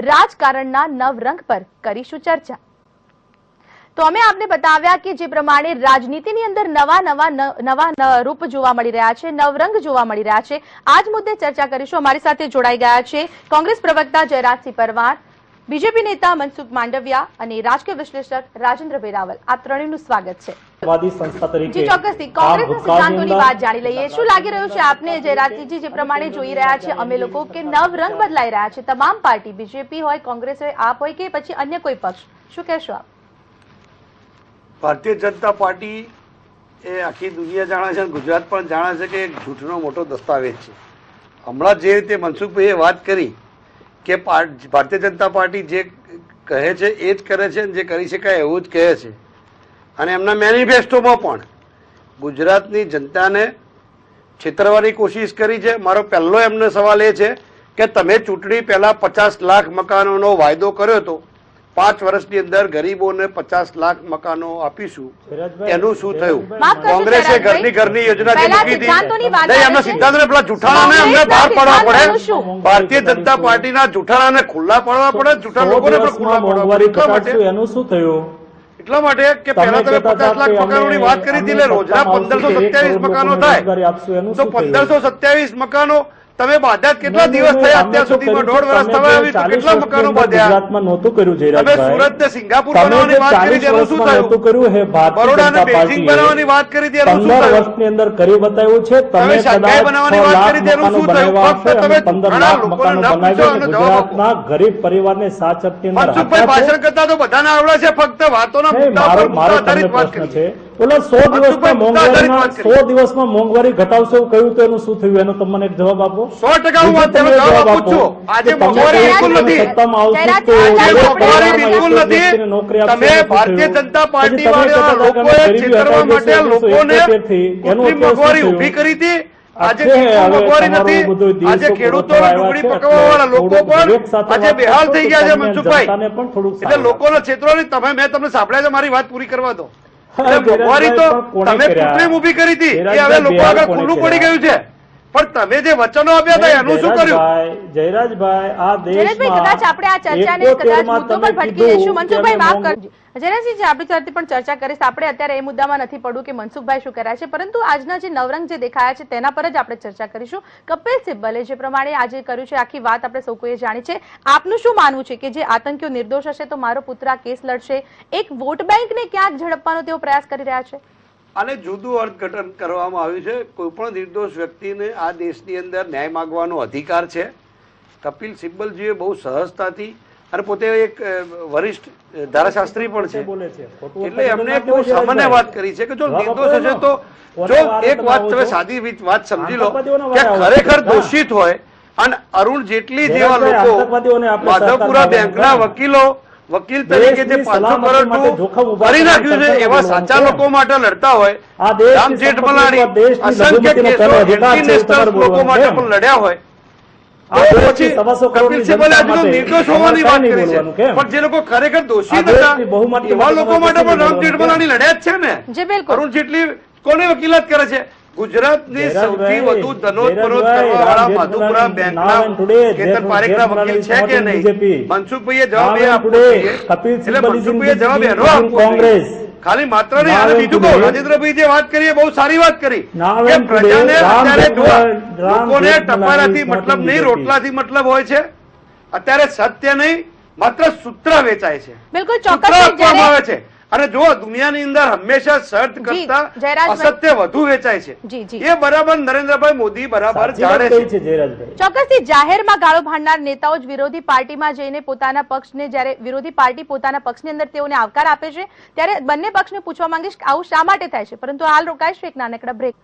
રાજકારણના નવરંગ પર કરીશું ચર્ચા। તો અમે આપને બતાવ્યા કે જે પ્રમાણે રાજનીતિની અંદર નવા રૂપ જોવા મળી રહ્યા છે, નવરંગ જોવા મળી રહ્યા છે, આ જ મુદ્દે ચર્ચા કરીશું। અમારી સાથે જોડાઈ ગયા છે કોંગ્રેસ પ્રવક્તા જયરાજસિંહ પરમાર, બીજેપી નેતા મનસુખ માંડવિયા અને રાજકીય વિશ્લેષક રાજેન્દ્રભાઈ રાવલ। આ ત્રણેયનું સ્વાગત છે। જી ચોક્કસથી કોંગ્રેસના સિદ્ધાંતોની વાત જાણી લઈએ। શું લાગી રહ્યું છે આપને જયરાજસિંહજી, જે પ્રમાણે જોઈ રહ્યા છે અમે લોકો કે નવરંગ બદલાઈ રહ્યા છે, તમામ પાર્ટી, બીજેપી હોય, કોંગ્રેસ હોય, આપ હોય કે પછી અન્ય કોઈ પક્ષ, શું કહેશો આપ? ભારતીય જનતા પાર્ટી એ આખી દુનિયા જાણે છે, ગુજરાત પણ જાણે છે કે એક જૂઠનો મોટો દસ્તાવેજ છે। હમણાં જે રીતે મનસુખભાઈએ વાત કરી કે ભારતીય જનતા પાર્ટી જે કહે છે એ જ કરે છે, જે કરી શકાય એવું જ કહે છે, અને એમના મેનિફેસ્ટોમાં પણ ગુજરાતની જનતાને છેતરવાની કોશિશ કરી છે। મારો પહેલો એમને સવાલ એ છે કે તમે ચૂંટણી પહેલા 50 લાખ મકાનોનો વાયદો કર્યો હતો, 5 વર્ષની અંદર ગરીબોને 50 લાખ મકાનો આપીશું, એનું શું થયું? કોંગ્રેસે ઘરની યોજના જે મૂકી હતી, એમના સિદ્ધાંતને પેલા જૂઠાણાને અમને બહાર પાડવા પડે, ભારતીય જનતા પાર્ટીના જૂઠાણાને ખુલ્લા પાડવા પડે, જૂઠા લોકોને પણ ખુલ્લા પાડવા પડે। એનું શું થયું? એટલા માટે કે પહેલા તમે 50 લાખ મકાનોની વાત કરી હતી, એટલે રોજના 1527 મકાનો થાય તો 1527 મકાનો તમે બાધા કેટલા દિવસ થયા અત્યાર સુધીમાં? 1.5 વર્ષ થવા આવી તો કેટલા મકાનો બાંધ્યા? ગુજરાતમાં નહોતું કર્યું જયરાજભાઈ। તમે સુરત ને સિંગાપુર બનાવવાની વાત કરી હતી, એનું શું થયું? બરોડા ને બેઇજિંગ બનાવવાની વાત કરી હતી, એનું શું થયું? 15 વર્ષની અંદર કરી બતાવ્યું છે। તમે શાંઘાઈ બનાવવાની વાત કરી હતી, એનું શું થયું? ફક્ત તમે 15 લાખ મકાનો બનાવ્યા ગુજરાતના ગરીબ પરિવારને સાચપતી અંદર મનસુખભાઈ ભાષણ કરતા તો બધાને આવડે છે, ફક્ત વાતોના મુદ્દા પર આધારિત વાત કરી। ઓલા 100 દિવસમાં મોંઘવારી ઘટાડશે એવું કહ્યું તો એનું શું થયું? એનો તમને એક જવાબ આપો। 100% હું વાત જવાબ આપું છું। આજે મોંઘવારી બિલકુલ નથી, મોંઘવારી બિલકુલ નથી। તમે ભારતીય જનતા પાર્ટી વાળા લોકોએ છેતરવા માટે લોકોને કૃત્રિમ મોંઘવારી ઉભી કરી હતી। આજે મોંઘવારી નથી, આજે ખેડૂતો ડુંગળી પકવવા વાળા લોકો પણ આજે બેહાલ થઈ ગયા છે મનસુખભાઈ। એટલે લોકોને છેતરવાની તમે, મેં તમને સાંભળ્યા છે, મારી વાત પૂરી કરવા દો। મોંઘવારી તો તમે કૃત્રિમ ઉભી કરી હતી, એ હવે લોકો આગળ ખુલ્લું પડી ગયું છે, પણ તમે જે વચનો આપ્યા હતા એનું શું કર્યું? જયરાજભાઈ, આ દેશમાં કદાચ આપણે આ ચર્ચાને કદાચ મુદ્દો પર ભટકી જઈશું। મનસુખભાઈ માફ કરજો, જયરાજસિંહજી આપણી સાથે પણ ચર્ચા કરીશ, આપણે અત્યારે એ મુદ્દામાં નથી પડવું કે મનસુખભાઈ શું કર્યા છે, પરંતુ આજના જે નવરંગ જે દેખાયા છે તેના પર જ આપણે ચર્ચા કરીશું। કપિલ સિબ્બલે જે પ્રમાણે આજે કર્યું છે, આખી વાત આપણે સૌ કોઈએ જાણી છે, આપનું શું માનવું છે કે જે આતંકીઓ નિર્દોષ હશે તો મારો પુત્ર આ કેસ લડશે, એક વોટ બેંકને ક્યાંક ઝડપવાનો તેઓ પ્રયાસ કરી રહ્યા છે? આને જુદું અર્થઘટન કરવામાં આવ્યું છે। કોઈ પણ નિર્દોષ વ્યક્તિને આ દેશની અંદર ન્યાય માંગવાનો અધિકાર છે। કપિલ સિબ્બલજીએ બહુ સહજતાથી, અને પોતે એક વરિષ્ઠ ધારાશાસ્ત્રી પણ છે, એટલે એમને એક બહુ સામાન્ય વાત કરી છે કે જો નિર્દોષ હશે તો, જો એક વાત તમે સાદી વાત સમજી લો કે ખરેખર દોષિત હોય, અને અરુણ જેટલી જેવા લોકો માધવપુરા બેંકના વકીલ તરીકે જે 500 કરોડનું ભરી નાખ્યું છે, એવા સાચા લોકો માટે લડતા હોય, રામ જેઠમલાણી અસંખ્ય કેસો લોકો માટે પણ લડ્યા હોય, પછી કપિલ સિબ્બલે હજુ નિર્દોષ હોવાની વાત કરી છે, પણ જે લોકો ખરેખર દોષિત હતા એવા લોકો માટે પણ રામ જેઠમલાણી લડ્યા જ છે ને। અરુણ જેટલી કોને વકીલાત કરે છે? ગુજરાતની સૌથી વધુ ધનોત્પન્ન કરવા વાળા માધવપુરા બેંકના કેતન પારેખના વકીલ છે કે નહીં? મનસુખભાઈએ જવાબ એ આપવો જોઈએ, એટલે મનસુખભાઈએ જવાબ એનો આપવો જોઈએ, ખાલી માત્ર નહીં। અને બીજું કહું, રાજેન્દ્રભાઈ જે વાત કરી એ બહુ સારી વાત કરી કે પ્રજાને અત્યારે લોકોને ટપાલાથી મતલબ નહીં, રોટલાથી મતલબ હોય છે। અત્યારે સત્ય નહીં, માત્ર સૂત્ર વેચાય છે, બિલકુલ સૂત્ર આપવામાં આવે છે, અને જો દુનિયાની અંદર હંમેશા સત્ય કરતા અસત્ય વધુ વેચાય છે, એ બરાબર નરેન્દ્રભાઈ મોદી બરાબર જાણે છે। ચોક્કસથી જાહેરમાં ગાળો ભાંડનાર નેતાઓ જ વિરોધી પાર્ટીમાં જઈને પોતાના પક્ષને, જ્યારે વિરોધી પાર્ટી પોતાના પક્ષની અંદર તેઓને આવકાર આપે છે, ત્યારે બંને પક્ષને પૂછવા માંગીશ કે આવું શા માટે થાય છે, પરંતુ હાલ રોકાઈશું એક નાનકડા બ્રેક।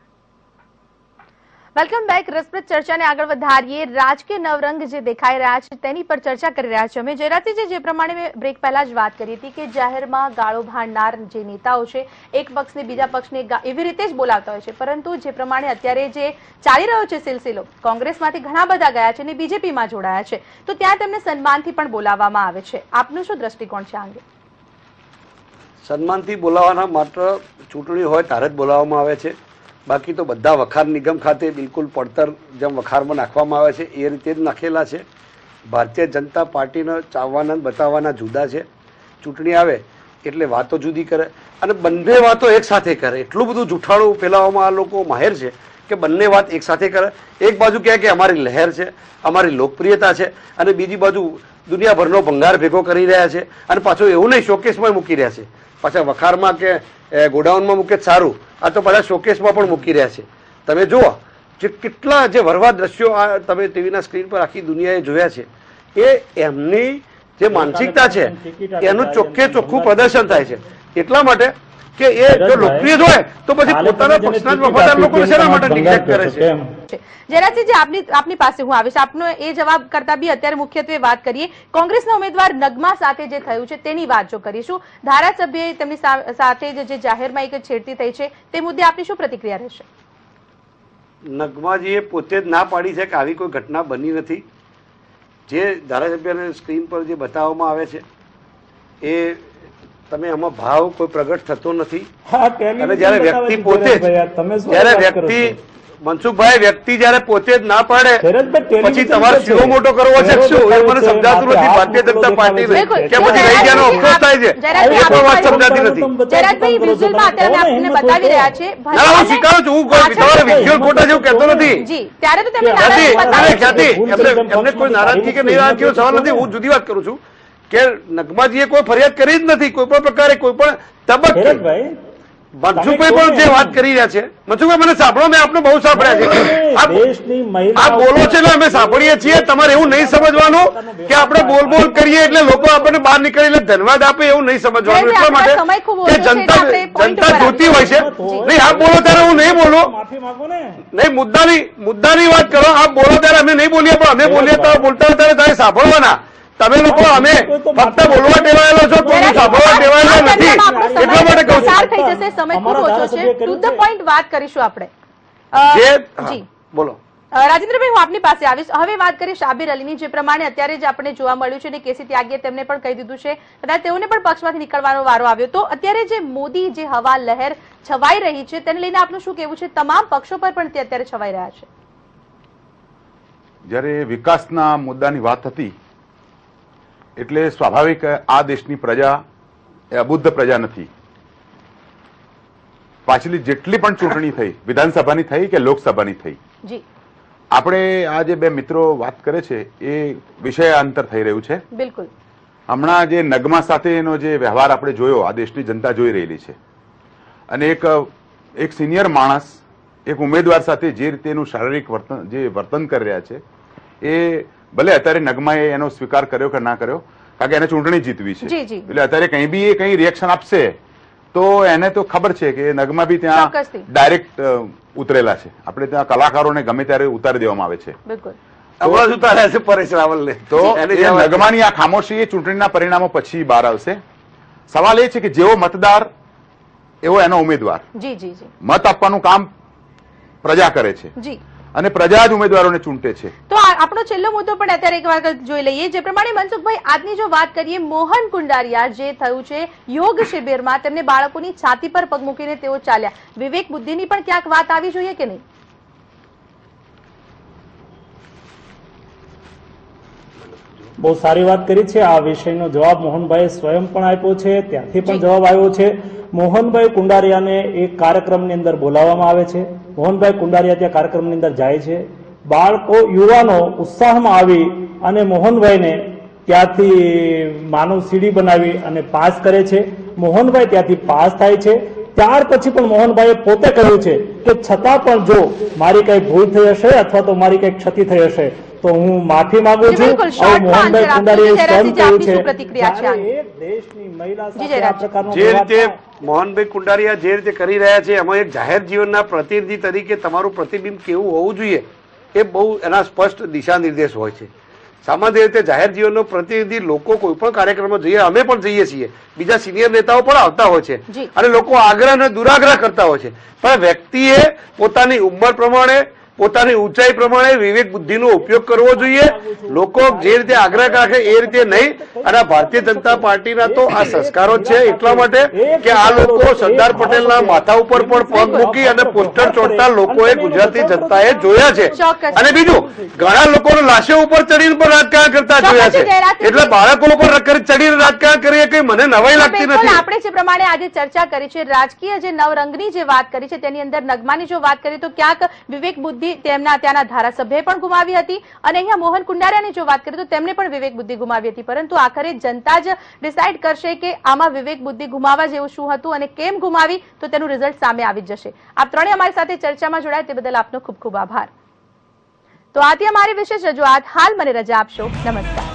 Welcome back. રસપ્રદ ચર્ચાને આગળ વધારીએ। રાજકીય નવરંગ જે દેખાઈ રહ્યા છે તેની પર ચર્ચા કરી રહ્યા છે અમે। જયરાજસિંહજી, જે પ્રમાણે મેં બ્રેક પહેલા જ વાત કરી હતી કે જાહેરમાં ગાળો ભાંડનાર જે નેતાઓ છે, એક પક્ષને બીજા પક્ષને એવી રીતે જ બોલાવતા હોય છે, પરંતુ જે પ્રમાણે અત્યારે જે ચાલી રહ્યો છે સિલસિલો, કોંગ્રેસમાંથી ઘણા બધા ગયા છે અને બીજેપીમાં જોડાયા છે, તો ત્યાં તેમને સન્માનથી પણ બોલાવવામાં આવે છે, આપનું શું દ્રષ્ટિકોણ છે આ અંગે? સન્માનથી બોલાવવાના માત્ર ચૂંટણી હોય ત્યારે જ બોલાવવામાં આવે છે, બાકી તો બધા વખાર નિગમ ખાતે બિલકુલ પડતર જેમ વખારમાં નાખવામાં આવે છે એ રીતે જ નાખેલા છે। ભારતીય જનતા પાર્ટીનો ચાવવાના બતાવવાના જુદા છે. ચૂંટણી આવે એટલે વાતો જુદી કરે અને બંને વાતો એક સાથે કરે. એટલું બધું જૂઠાણું ફેલાવવામાં આ લોકો માહેર છે કે બંને વાત એક સાથે કરે. એક બાજુ કહે કે અમારી લહેર છે, અમારી લોકપ્રિયતા છે, અને બીજી બાજુ દુનિયાભરનો ભંગાર ભેગો કરી રહ્યા છે. અને પાછું એવું નહીં શોકેસમાં મૂકી રહ્યા છે, પાછા વખારમાં કે ગોડાઉનમાં મૂકે સારું, આ તો પાછા શોકેસમાં પણ મૂકી રહ્યા છે. તમે જુઓ જે કેટલા જે વરવા દ્રશ્યો આ તમે ટીવીના સ્ક્રીન પર આખી દુનિયાએ જોયા છે, એ એમની જે માનસિકતા છે એનું ચોખ્ખે ચોખ્ખું પ્રદર્શન થાય છે. એટલા માટે કે એ જો લોકપ્રિય હોય તો પછી પોતાના પક્ષના જ વફાદાર લોકો શેના માટે નિગ્લેક્ટ કરે છે. જયરાજસિંહજી, આપની પાસે હું આવીશ. આપનો એ જવાબ કરતા બી અત્યારે મુખ્યત્વે વાત કરીએ કોંગ્રેસના ઉમેદવાર નગમા સાથે જે થયું છે તેની વાત જો કરીશું. ધારાસભ્યએ તેમની સાથે જે જાહેરમાં એક છેડતી થઈ છે તે મુદ્દે આપની શું પ્રતિક્રિયા રહેશે? નગમાજીએ પોતે જ ના પાડી છે કે આવી કોઈ ઘટના બની નથી. જે ધારાસભ્યને સ્ક્રીન પર જે બતાવવામાં આવે છે એ તમે આમાં ભાવ કોઈ પ્રગટ થતો નથી. અને જયારે વ્યક્તિ પોતે જયારે વ્યક્તિ મનસુખભાઈ વ્યક્તિ જયારે પોતે જ ના પાડે પછી તમારે શીરો મોટો કરવો છે શું એ મને સમજાતું નથી. ભારતીય જનતા પાર્ટી કે પછી રહી ગયાનો અફસોસ થાય છે એ પણ વાત સમજાતી નથી. જયરાજભાઈ, વિઝ્યુઅલમાં અત્યારે આપને બતાવી રહ્યા છે. ના, હું સ્વીકારું છું, હું કોઈ તમારે વિઝ્યુઅલ ખોટા જેવું કહેતો નથી. જી, ત્યારે તો તેમને એમને કોઈ નારાજગી કે નારાજગીનો સવાલ નથી. હું જુદી વાત કરું છું કે નગમાજીએ કોઈ ફરિયાદ કરી જ નથી કોઈ પણ પ્રકારે, કોઈ પણ તબક્કે. મનસુખભાઈ પણ જે વાત કરી રહ્યા છે, મનસુખભાઈ મને સાંભળો, મેં આપને બહુ સાંભળ્યા છે. આ બોલો છે ને અમે સાંભળીએ છીએ. તમારે એવું નહીં સમજવાનું કે આપણે બોલ બોલ કરીએ એટલે લોકો આપણને બહાર નીકળે એટલે ધન્યવાદ આપે, એવું નહીં સમજવાનું. એટલા માટે કે જનતા જોતી હોય છે. નહીં, આપ બોલો ત્યારે હું નહીં બોલું. નહીં, મુદ્દાની વાત કરો. આપ બોલો ત્યારે અમે નહીં બોલીએ, પણ અમે બોલીએ તો બોલતા ત્યારે તારે સાંભળવાના. તમે લોકો અમે ફક્ત બોલવા ટેવાયેલો છો, કોઈ સાંભળવા ટેવાયેલો નથી. એટલા માટે કહું છું. સમય ખૂબ ઓછો છે, ટુ ધ પોઈન્ટ વાત કરીશું આપણે. જી બોલો રાજેન્દ્રભાઈ, હું આપની પાસે આવીશ. હવે વાત કરીએ શાબીર અલીની. જે પ્રમાણે અત્યારે જ આપણે જોવા મળ્યું છે અને કેસી ત્યાગીએ તેમને પણ કહી દીધું છે, કદાચ તેઓને પણ પક્ષમાંથી નીકળવાનો વારો આવ્યો. તો અત્યારે જે મોદી જે હવા લહેર છવાઈ રહી છે તેને લઈને આપનું શું કહેવું છે? તમામ પક્ષો પર પણ તે અત્યારે છવાઈ રહ્યા છે. જ્યારે વિકાસના મુદ્દાની વાત હતી એટલે સ્વાભાવિક આ દેશની પ્રજા એ અબુદ્ધ પ્રજા નથી. પાછલી જેટલી પણ ચૂંટણી થઈ, વિધાનસભાની થઈ કે લોકસભાની થઈ, આપણે આ જે બે મિત્રો વાત કરે છે એ વિષયાંતર થઈ રહ્યું છે. બિલકુલ. હમણાં જે નગમા સાથેનો જે વ્યવહાર આપણે જોયો, આ દેશની જનતા જોઈ રહેલી છે. અને એક સિનિયર માણસ એક ઉમેદવાર સાથે જે રીતેનું શારીરિક વર્તન કરી રહ્યા છે, એ ભલે અત્યારે નગમાએ એનો સ્વીકાર કર્યો કે ના કર્યો, કારણ કે એને ચૂંટણી જીતવી છે, એટલે અત્યારે કઈ બી એ કઈ રિએક્શન આપશે તો એને તો ખબર છે કે નગમા બી ત્યાં ડાયરેક્ટ ઉતરેલા છે. આપણે ત્યાં કલાકારોને ગમે ત્યારે ઉતારી દેવામાં આવે છે. તો નગમાની આ ખામોશી એ ચૂંટણીના પરિણામો પછી બહાર આવશે. સવાલ એ છે કે જેવો મતદાર એવો એનો ઉમેદવાર. મત આપવાનું કામ પ્રજા કરે છે અને પ્રજા જ ઉમેદવારોને ચૂંટે છે. તો આપણો છેલ્લો મુદ્દો પણ અત્યારે એક વાર જોઈ લઈએ. જે પ્રમાણે મનસુખભાઈ, આજની જો વાત કરીએ, મોહન કુંડારિયા જે થયું છે યોગ શિબિરમાં, તેમને બાળકોની છાતી પર પગ મૂકીને તેઓ ચાલ્યા. વિવેક બુદ્ધિની પણ ક્યાંક વાત આવી જોઈએ કે નહીં? બહુ સારી વાત કરી છે. આ વિષયનો જવાબ મોહનભાઈ સ્વયં પણ આપ્યો છે, ત્યાંથી પણ જવાબ આવ્યો છે. મોહનભાઈ કુંડારિયાને એક કાર્યક્રમની અંદર બોલાવવામાં આવે છે. મોહનભાઈ કુંડારિયા ત્યાં કાર્યક્રમની અંદર જાય છે. બાળકો, યુવાનો ઉત્સાહમાં આવી અને મોહનભાઈને ત્યાંથી માનવ સીડી બનાવી અને પાસ કરે છે. મોહનભાઈ ત્યાંથી પાસ થાય છે. ત્યાર પછી પણ મોહનભાઈએ પોતે કહ્યું છે કે છતાં પણ જો મારી કઈ ભૂલ થઈ હશે અથવા તો મારી કઈ ક્ષતિ થઈ હશે તો હું માફી માંગુ છું. મોહનભાઈ કુંડારિયાએ સ્વયં કહ્યું છે. દેશની મહિલા સાથે આ પ્રકારનો જે રીતે મોહનભાઈ કુંડારિયા જે રીતે કરી રહ્યા છે, એમાં એક જાહેર જીવનના પ્રતિનિધિ તરીકે તમારું પ્રતિબિંબ કેવું હોવું જોઈએ એ બહુ એના સ્પષ્ટ દિશા નિર્દેશ હોય છે. સામાન્ય રીતે જાહેર જીવનનો પ્રતિનિધિ લોકો કોઈ પણ કાર્યક્રમમાં જઈએ, અમે પણ જઈએ છીએ, બીજા સિનિયર નેતાઓ પણ આવતા હોય છે અને લોકો આગ્રહ અને દુરાગ્રહ કરતા હોય છે, પણ વ્યક્તિએ પોતાની ઉંમર પ્રમાણે પોતાની ઊંચાઈ પ્રમાણે વિવેક બુદ્ધિનો ઉપયોગ કરવો જોઈએ. લોકો જે રીતે આગ્રહ રાખે એ રીતે નહીં. અને ભારતીય જનતા પાર્ટીના તો આ સંસ્કારો છે એટલા માટે કે આ લોકો સરદાર પટેલના માથા ઉપર પણ પગ મૂકી અને પોસ્ટર ચોટતા લોકોએ ગુજરાતી જનતાએ જોયા છે. અને બીજું, ઘણા લોકોને લાશો ઉપર ચડીને પણ રાજકારણ કરતા જોયા છે. એટલે બાળકો ઉપર ચડીને રાજકારણ કરીએ કે મને નવાઈ લાગતી નથી. આપણે જે પ્રમાણે આજે ચર્ચા કરી છે, રાજકીય જે નવરંગની જે વાત કરી છે તેની અંદર નગમાની જો વાત કરીએ તો ક્યાંક વિવેક બુદ્ધિ તેમના ત્યાંના ધારાસભ્યએ પણ ગુમાવી હતી અને અહીંયા મોહન કુંડારિયાની જો વાત કરીએ તો તેમને પણ વિવેક બુદ્ધિ ગુમાવી હતી. પરંતુ આખરે જનતા જ ડિસાઈડ કરશે કે આમાં વિવેક બુદ્ધિ ગુમાવવા જેવું શું હતું અને કેમ ગુમાવી, તો તેનું રિઝલ્ટ સામે આવી જ જશે. આપ ત્રણેય અમારી સાથે ચર્ચામાં જોડાયા તે બદલ આપનો ખૂબ ખૂબ આભાર. તો આથી અમારી વિશેષ રજૂઆત. હાલ મને રજા આપશો. નમસ્કાર.